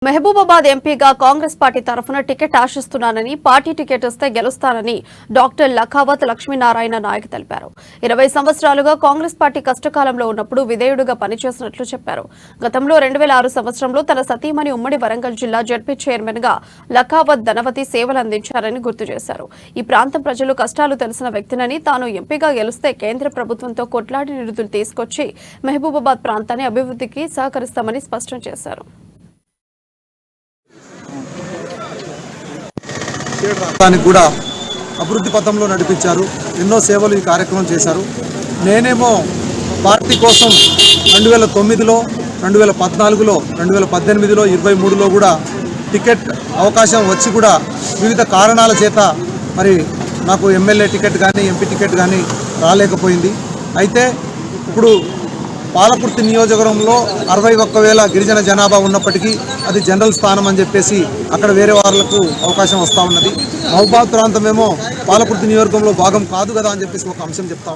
మహబూబాబాద్ ఎంపీగా కాంగ్రెస్ పార్టీ తరఫున ticket ఆశిస్తున్నానని, party ticket ఇస్తే గెలుస్తానని డాక్టర్ లఖావత్ లక్ష్మీనారాయణ నాయక్ తెలిపారు. 20 సంవత్సరాలుగా కాంగ్రెస్ పార్టీ కష్టకాలంలో ఉన్నప్పుడు విధేయుడుగా పనిచేసినట్లు చెప్పారు. గతంలో 2006 సంవత్సరంలో తన సతీమణి ఉమ్మడి వరంగల్ జిల్లా జడ్పీ చైర్మన్ గా లఖావత్ ధనవతి సేవలందించారని గుర్తు చేశారు. ఈ ప్రాంతం ప్రజలు కష్టాలు తెలిసిన వ్యక్తినని, తాను ఎంపీగా గెలిస్తే కేంద్ర ప్రభుత్వంతో కొట్లాడి నిధులు తీసుకొచ్చి మహబూబాబాద్ ప్రాంతాన్ని అభివృద్ధికి సహకరిస్తామని స్పష్టం చేశారు. దానికి కూడా అభివృద్ధి పథంలో నడిపించారు. ఎన్నో సేవలు ఈ కార్యక్రమం చేశారు. నేనేమో పార్టీ కోసం 2009లో, 2014లో, 2018లో, 23లో కూడా టికెట్ అవకాశం వచ్చి కూడా వివిధ కారణాల చేత మరి నాకు ఎమ్మెల్యే టికెట్ కానీ ఎంపీ టికెట్ కానీ రాలేకపోయింది. అయితే ఇప్పుడు పాలకుర్తి నియోజకవర్గంలో 61,000 గిరిజన జనాభా ఉన్నప్పటికీ అది జనరల్ స్థానం అని చెప్పేసి అక్కడ వేరే వాళ్ళకు అవకాశం వస్తూ ఉన్నది. మహబూబాబాద్ ప్రాంతమేమో పాలకుర్తి నియోజకవర్గంలో భాగం కాదు కదా అని చెప్పేసి ఒక అంశం చెప్తా